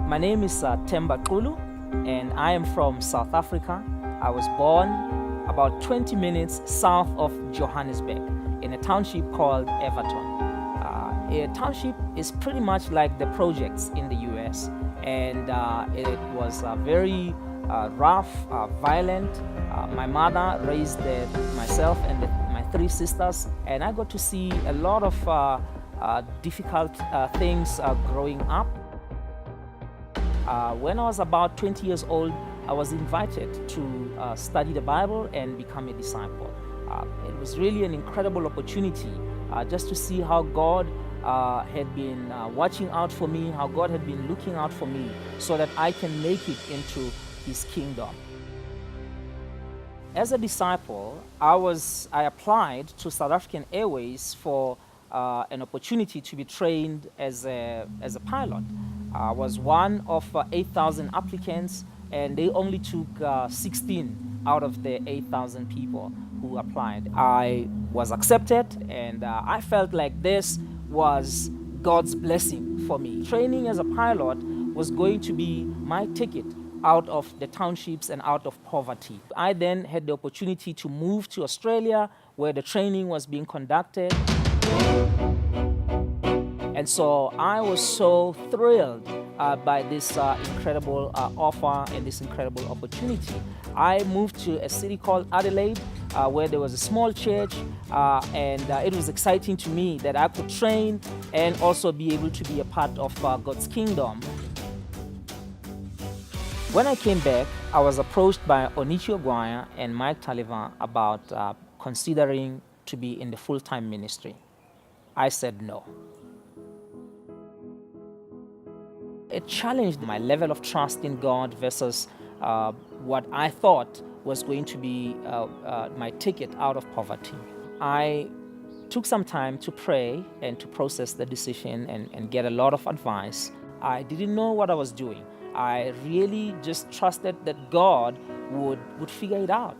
My name is Themba Xulu, and I am from South Africa. I was born about 20 minutes south of Johannesburg in a township called Everton. A township is pretty much like the projects in the US, and it was very rough, violent. My mother raised myself and my three sisters, and I got to see a lot of difficult things growing up. When I was about 20 years old, I was invited to study the Bible and become a disciple. It was really an incredible opportunity just to see how God had been watching out for me, how God had been looking out for me so that I can make it into His kingdom. As a disciple, I applied to South African Airways for an opportunity to be trained as a pilot. I was one of 8,000 applicants, and they only took 16 out of the 8,000 people who applied. I was accepted, and I felt like this was God's blessing for me. Training as a pilot was going to be my ticket out of the townships and out of poverty. I then had the opportunity to move to Australia, where the training was being conducted. And so I was so thrilled by this incredible offer and this incredible opportunity. I moved to a city called Adelaide, where there was a small church, and it was exciting to me that I could train and also be able to be a part of God's kingdom. When I came back, I was approached by Onichi Ogwaya and Mike Talivan about considering to be in the full-time ministry. I said no. It challenged my level of trust in God versus what I thought was going to be my ticket out of poverty. I took some time to pray and to process the decision and get a lot of advice. I didn't know what I was doing. I really just trusted that God would figure it out.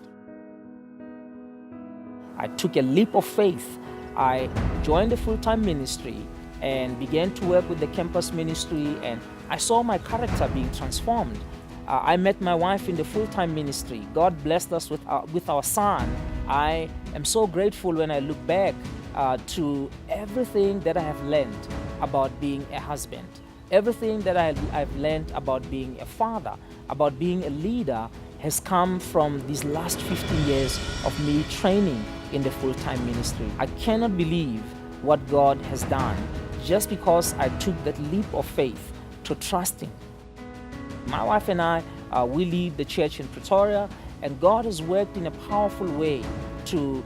I took a leap of faith. I joined the full-time ministry and began to work with the campus ministry, and I saw my character being transformed. I met my wife in the full-time ministry. God blessed us with our son. I am so grateful when I look back to everything that I have learned about being a husband, everything that I've learned about being a father, about being a leader, has come from these last 15 years of me training in the full-time ministry. I cannot believe what God has done just because I took that leap of faith to trust Him. My wife and I, we lead the church in Pretoria, and God has worked in a powerful way to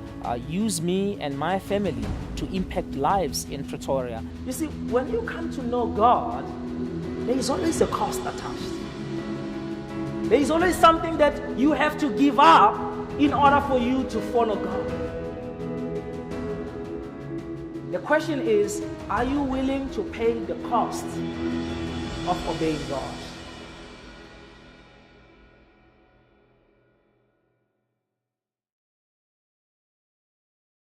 use me and my family to impact lives in Pretoria. You see, when you come to know God, there is always a cost attached. There is always something that you have to give up in order for you to follow God. The question is, are you willing to pay the cost of obeying God?